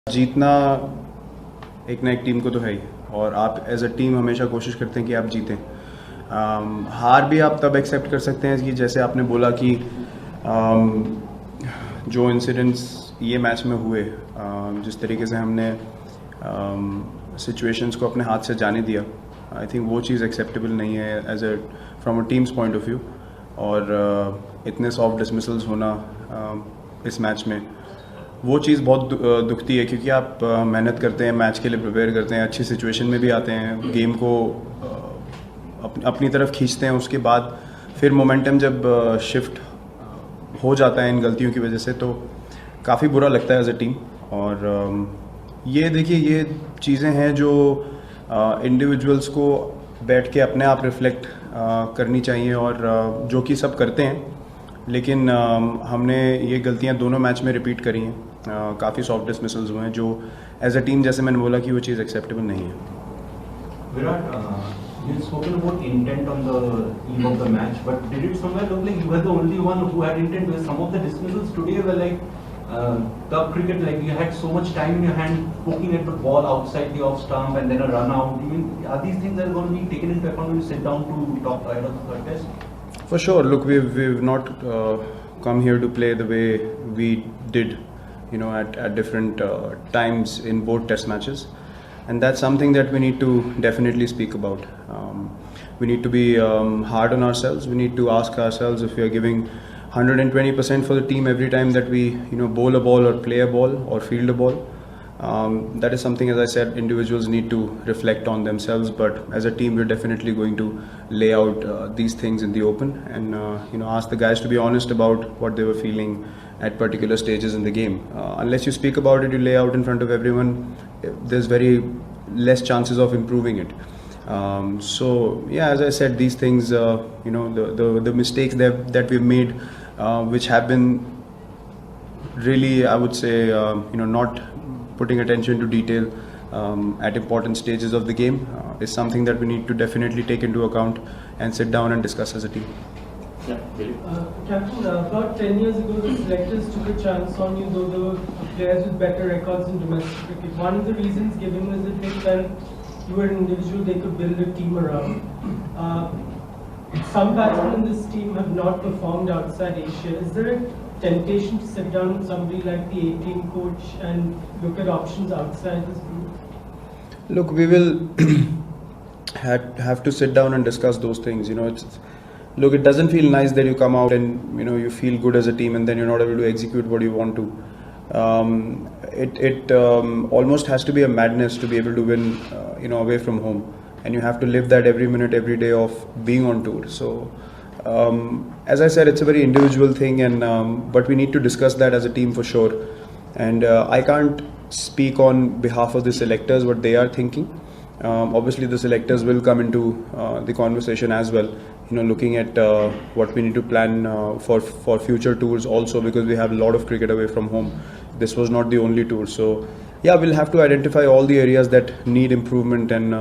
जीतना एक ना एक टीम को तो है ही, और आप एज अ टीम हमेशा कोशिश करते हैं कि आप जीतें। हार भी आप तब एक्सेप्ट कर सकते हैं कि जैसे आपने बोला कि जो इंसिडेंट्स ये मैच में हुए, जिस तरीके से हमने सिचुएशंस को अपने हाथ से जाने दिया, आई थिंक वो चीज़ एक्सेप्टेबल नहीं है as a from a teams point of view. और इतने सॉफ्ट डिसमिसल्स होना इस मैच में, वो चीज़ बहुत दुखती है, क्योंकि आप मेहनत करते हैं, मैच के लिए प्रिपेयर करते हैं, अच्छी सिचुएशन में भी आते हैं, गेम को अपनी तरफ खींचते हैं, उसके बाद फिर मोमेंटम जब शिफ्ट हो जाता है इन गलतियों की वजह से, तो काफ़ी बुरा लगता है एज अ टीम। और ये देखिए, ये चीज़ें हैं जो इंडिविजुअल्स को बैठ के अपने आप रिफ्लेक्ट करनी चाहिए, और जो कि सब करते हैं, लेकिन हमने ये गलतियां दोनों मैच में रिपीट करी हैं। काफ़ी सॉफ्ट डिसमिसल्स हुए हैं जो एज अ टीम, जैसे मैंने बोला, कि वो चीज़ एक्सेप्टेबल नहीं है। Virat, you've spoken about intent on the eve of the match, but did it somewhere look like you were the only one who had intent? Because some of the dismissals today were like club cricket, like you had so much time in your hand poking at the ball outside the off stump and then a run out. I mean, are these things that are going to be taken into account when you sit down to talk ahead of the third test? For sure. Look, we've not come here to play the way we did, at different times in both test matches, and that's something that we need to definitely speak about. We need to be hard on ourselves. We need to ask ourselves if we are giving 120% for the team every time that we bowl a ball or play a ball or field a ball. That is something, as I said, individuals need to reflect on themselves, but as a team we're definitely going to lay out these things in the open, and ask the guys to be honest about what they were feeling at particular stages in the game. Unless you speak about it, you lay out in front of everyone, there's very less chances of improving it. So yeah, as I said, these things, the mistakes that we've made, which have been really, I would say, not putting attention to detail at important stages of the game, is something that we need to definitely take into account and sit down and discuss as a team. Captain, about 10 years ago, the selectors took a chance on you, though there were players with better records in domestic cricket. One of the reasons given was that they felt you were an individual they could build a team around. Some batsmen in this team have not performed outside Asia. Is there a temptation to sit down with somebody like the A-team coach and look at options outside this group? Look, we will have to sit down and discuss those things. Look, it doesn't feel nice that you come out and you feel good as a team and then you're not able to execute what you want to. It almost has to be a madness to be able to win away from home, and you have to live that every minute, every day of being on tour. So as I said, it's a very individual thing, and but we need to discuss that as a team for sure. And I can't speak on behalf of the selectors what they are thinking. Obviously the selectors will come into the conversation as well, looking at what we need to plan for future tours also, because we have a lot of cricket away from home. This was not the only tour, so yeah, we'll have to identify all the areas that need improvement and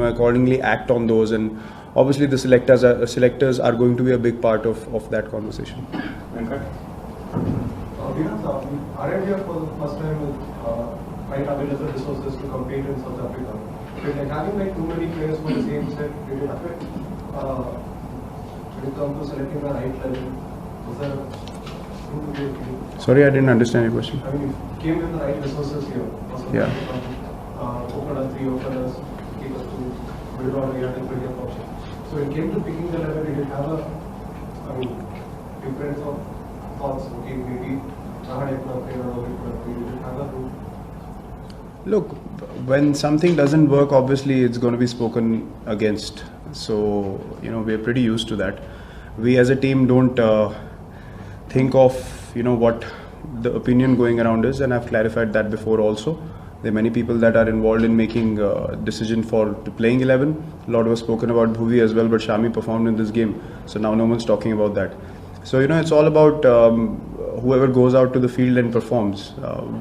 accordingly act on those. And obviously the selectors are going to be a big part of that conversation. Arabia for the first time might available resources to compete in South Africa. But having too many players for the same set, did it affect when it comes to selecting the right level? Was there Sorry, I didn't understand your question. I mean, it came with the right resources here. Yeah. Openers, 3 openers, keepers to build on the plenty of options. So when it came to picking the level, did it have difference of thoughts? Okay, maybe Rahad player or did it have a rule? Look, when something doesn't work, obviously it's going to be spoken against. So we're pretty used to that. We as a team don't think of what the opinion going around is, and I've clarified that before also. There are many people that are involved in making decision for playing 11. A lot was spoken about Bhuvi as well, but Shami performed in this game, so now no one's talking about that. So it's all about whoever goes out to the field and performs.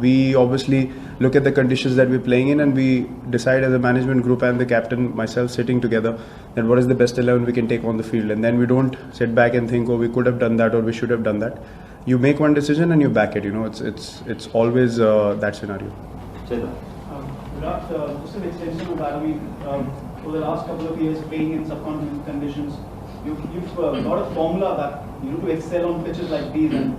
We obviously look at the conditions that we're playing in, and we decide as a management group and the captain, myself, sitting together, that what is the best 11 we can take on the field. And then we don't sit back and think, oh, we could have done that or we should have done that. You make one decision and you back it. It's always that scenario. Virat, just an extension of that, I mean, over the last couple of years playing in subcontinental conditions, you've got a formula that you know to excel on pitches like these, and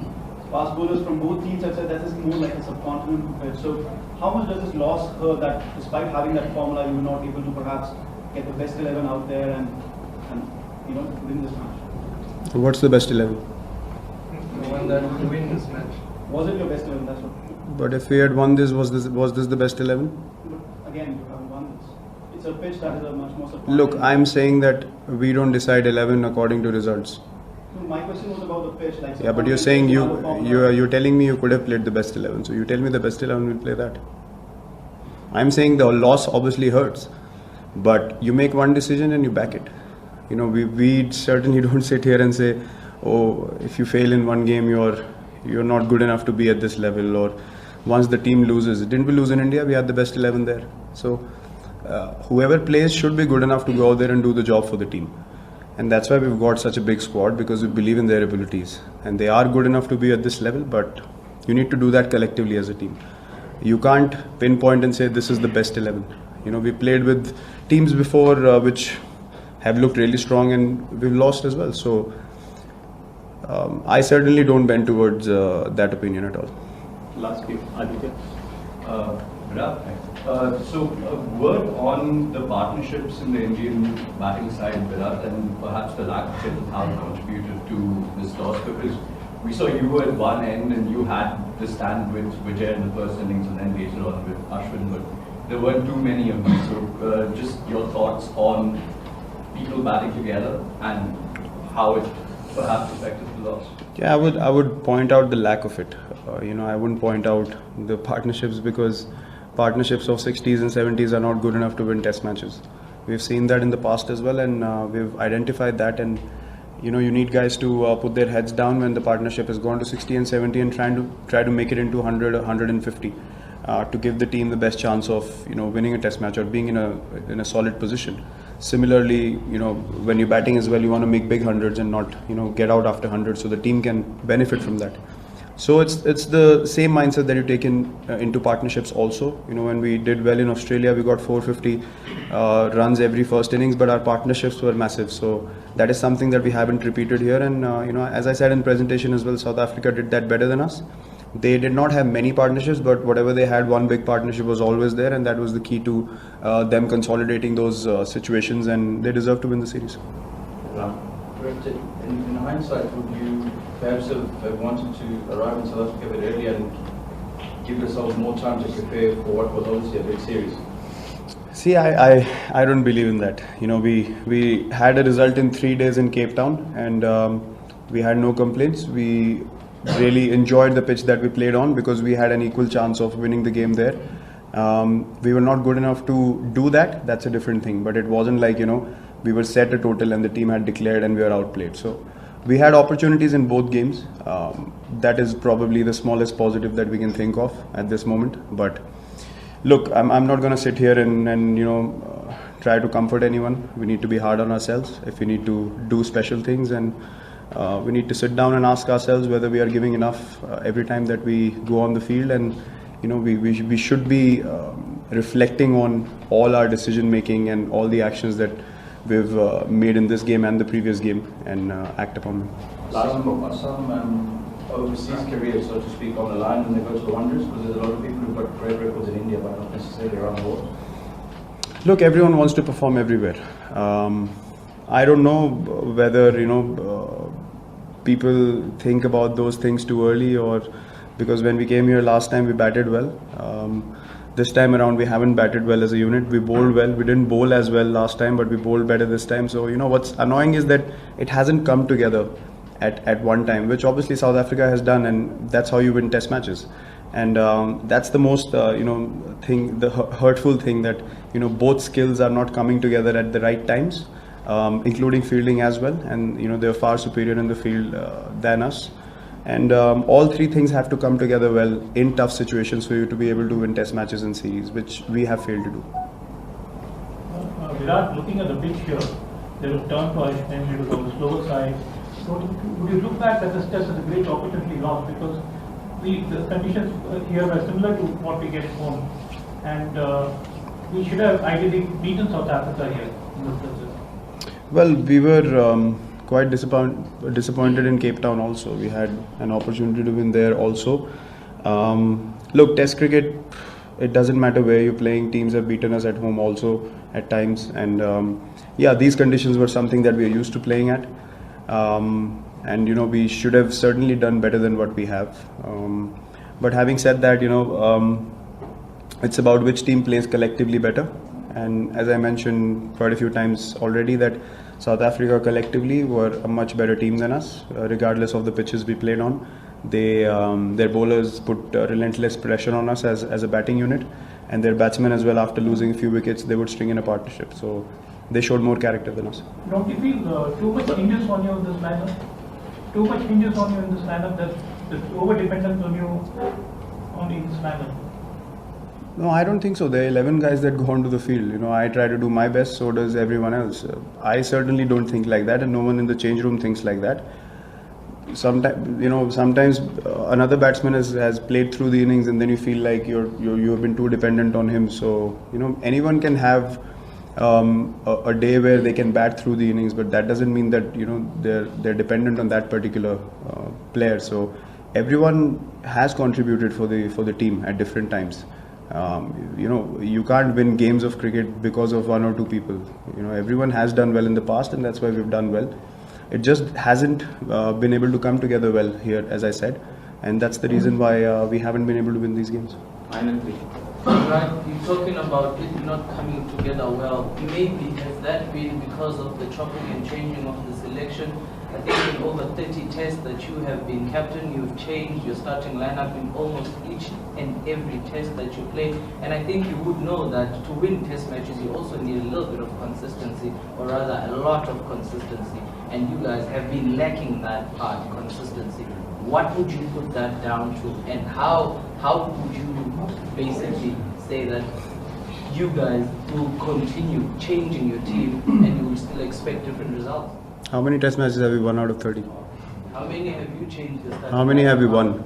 fast bowlers from both teams have said that is more like a subcontinental pitch. So how much does this loss hurt that despite having that formula, you were not able to perhaps get the best 11 out there and you know win this match? So what's the best 11? The one that would win this match. Was it your best 11? That's what. But if we had won this, was this the best 11? Again, you haven't won this. It's a pitch that is a much more subcontinental. Look, I'm saying that we don't decide 11 according to results. No, my question was about the pitch. Like, Yeah, but you're saying you're telling me you could have played the best 11. So you tell me the best 11 will play that. I'm saying the loss obviously hurts, but you make one decision and you back it. You know, we certainly don't sit here and say, oh, if you fail in one game, you're not good enough to be at this level. Or once the team loses, didn't we lose in India? We had the best 11 there. So whoever plays should be good enough to go out there and do the job for the team. And that's why we've got such a big squad, because we believe in their abilities. And they are good enough to be at this level, but you need to do that collectively as a team. You can't pinpoint and say this is the best 11. You know, we played with teams before which have looked really strong and we've lost as well. So I certainly don't bend towards that opinion at all. Last game, Aditya. Virat, so a word on the partnerships in the Indian batting side, Virat, and perhaps the lack of it, how it contributed to this loss, because we saw you were at one end and you had the stand with Vijay in the first innings and then later on with Ashwin, but there weren't too many of them. So just your thoughts on people batting together and how it perhaps affected the loss. Yeah, I would point out the lack of it. You know, I wouldn't point out the partnerships, because partnerships of 60s and 70s are not good enough to win test matches. We've seen that in the past as well, and we've identified that. And you know, you need guys to put their heads down when the partnership has gone to 60 and 70 and try to make it into 100 or 150 to give the team the best chance of, you know, winning a test match or being in a solid position. Similarly, you know, when you're batting as well, you want to make big hundreds and not, you know, get out after 100, so the team can benefit from that. So it's the same mindset that you take into partnerships also. You know, when we did well in Australia, we got 450 runs every first innings, but our partnerships were massive. So that is something that we haven't repeated here. And you know, as I said in presentation as well, South Africa did that better than us. They did not have many partnerships, but whatever they had, one big partnership was always there, and that was the key to them consolidating those situations, and they deserve to win the series. In hindsight, would you perhaps have wanted to arrive in South Africa a bit earlier and give yourselves more time to prepare for what was obviously a big series? See, I don't believe in that. You know, we had a result in 3 days in Cape Town, and we had no complaints. We really enjoyed the pitch that we played on because we had an equal chance of winning the game there. We were not good enough to do that. That's a different thing. But it wasn't like, you know, we were set a total and the team had declared and we were outplayed. So we had opportunities in both games. That is probably the smallest positive that we can think of at this moment. But look, I'm not going to sit here and you know, try to comfort anyone. We need to be hard on ourselves. If we need to do special things, and we need to sit down and ask ourselves whether we are giving enough every time that we go on the field. And you know, we should be reflecting on all our decision making and all the actions that we've made in this game and the previous game, and act upon them. Some overseas careers, so to speak, on the line when they go to the Wanderers, because there's a lot of people who've got great records in India, but not necessarily around the world. Look, everyone wants to perform everywhere. I don't know whether, you know, people think about those things too early, or because when we came here last time we batted well. This time around we haven't batted well as a unit. We bowled well. We didn't bowl as well last time, but we bowled better this time. So you know, what's annoying is that it hasn't come together at one time, which obviously South Africa has done, and that's how you win test matches. And that's the most you know, thing, the hurtful thing, that you know, both skills are not coming together at the right times, including fielding as well. And you know, they're far superior in the field than us. And all three things have to come together well in tough situations for you to be able to win test matches and series, which we have failed to do. Virat, looking at the pitch here, there was turn to Ashwin, it was on the slower side. So would you look back at this test as a great opportunity lost, because the conditions here were similar to what we get home? and we should have ideally beaten South Africa here in the process. Well, we were quite disappointed in Cape Town also. We had an opportunity to win there also. Look, Test cricket, it doesn't matter where you're playing. Teams have beaten us at home also at times, and yeah, these conditions were something that we are used to playing at. And you know, we should have certainly done better than what we have. But having said that, you know, it's about which team plays collectively better. And as I mentioned quite a few times already, that South Africa collectively were a much better team than us, regardless of the pitches we played on. They, their bowlers put relentless pressure on us as a batting unit, and their batsmen as well. After losing a few wickets, they would string in a partnership. So they showed more character than us. Don't you feel too much hinges on you in this lineup? Too much hinges on you in this lineup, that over dependence on you only in this lineup? No, I don't think so. There are 11 guys that go onto the field. You know, I try to do my best, so does everyone else. I certainly don't think like that, and no one in the change room thinks like that. Sometimes another batsman has played through the innings, and then you feel like you have been too dependent on him. So you know, anyone can have a day where they can bat through the innings, but that doesn't mean that, you know, they're dependent on that particular player. So everyone has contributed for the team at different times. You know, you can't win games of cricket because of one or two people. You know, everyone has done well in the past, and that's why we've done well. It just hasn't been able to come together well here, as I said, and that's the reason why we haven't been able to win these games. Right, you're talking about it not coming together well. Maybe has that been because of the chopping and changing of the selection? I think in over 30 tests that you have been captain, you've changed your starting lineup in almost each and every test that you play. And I think you would know that to win test matches, you also need a little bit of consistency, or rather a lot of consistency. And you guys have been lacking that part, consistency. What would you put that down to, and how would you basically say that you guys will continue changing your team and you will still expect different results? How many test matches have we won out of 30? How many have you changed the How many have we won?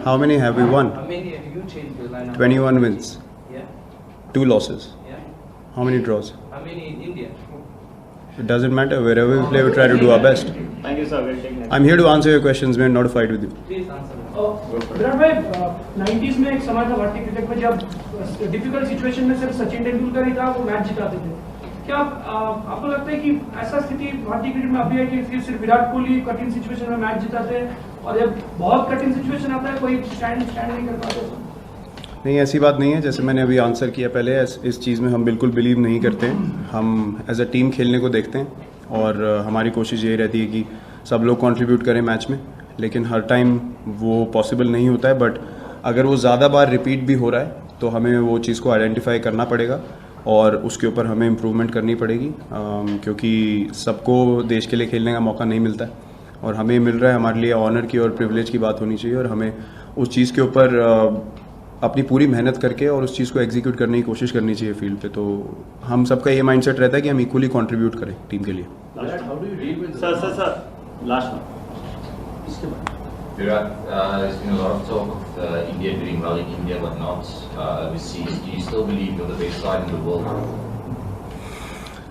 How many have we won? How many have you changed your lineup? 21 wins, Yeah, 2 losses. yeah. How many draws? How many in India? It doesn't matter. Wherever we play, we try to do our best. Thank you, sir. We'll take next. I'm here to answer your questions, man, not to fight with you. Please answer me. Virat भाई 90s में एक समय था भारतीय cricket में जब difficult situation में सिर्फ सचिन तेंदुलकर ही था, वो मैच जिताते थे. क्या आपको लगता है कि ऐसा स्थिति भारतीय क्रिकेट में अभी है कि सिर्फ विराट कोहली कठिन सिचुएशन में मैच जिताते हैं, और जब बहुत कठिन सिचुएशन आता है कोई स्टैंड नहीं कर पाते? नहीं, ऐसी बात नहीं है. जैसे मैंने अभी आंसर किया पहले, इस चीज़ में हम बिल्कुल बिलीव नहीं करते हैं. हम एज अ टीम खेलने को देखते हैं, और हमारी कोशिश यही रहती है कि सब लोग कंट्रीब्यूट करें मैच में. लेकिन हर टाइम वो पॉसिबल नहीं होता है, बट अगर वो ज़्यादा बार रिपीट भी हो रहा है तो हमें वो चीज़ को आइडेंटिफाई करना पड़ेगा, और उसके ऊपर हमें इम्प्रूवमेंट करनी पड़ेगी, क्योंकि सबको देश के लिए खेलने का मौका नहीं मिलता है, और हमें मिल रहा है. हमारे लिए ऑनर की और प्रिविलेज की बात होनी चाहिए, और हमें उस चीज़ के ऊपर अपनी पूरी मेहनत करके और उस चीज़ को एग्जीक्यूट करने की कोशिश करनी चाहिए फील्ड पे. तो हम सबका ये माइंडसेट रहता है कि हम इक्वली कंट्रीब्यूट करें टीम के लिए. Sir, last one. Virat, there's been a lot of talk of India doing well in India but not overseas. Do you still believe you're the best side in the world?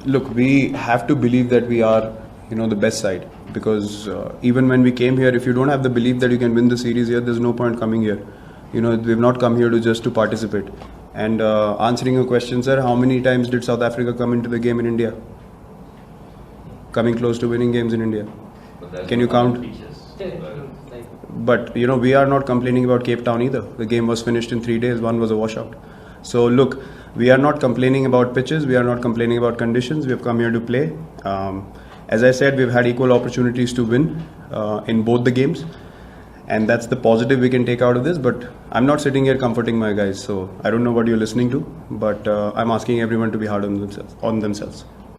Look, we have to believe that we are, you know, the best side, because even when we came here, if you don't have the belief that you can win the series here, there's no point coming here. You know, we've not come here to participate. And answering your question, sir, how many times did South Africa come into the game in India? Coming close to winning games in India. Can you count? But you know, we are not complaining about Cape Town either. The game was finished in 3 days. One was a washout. So look, we are not complaining about pitches. We are not complaining about conditions. We have come here to play. As I said, we've had equal opportunities to win in both the games, and that's the positive we can take out of this. But I'm not sitting here comforting my guys, so I don't know what you're listening to, but I'm asking everyone to be hard on themselves.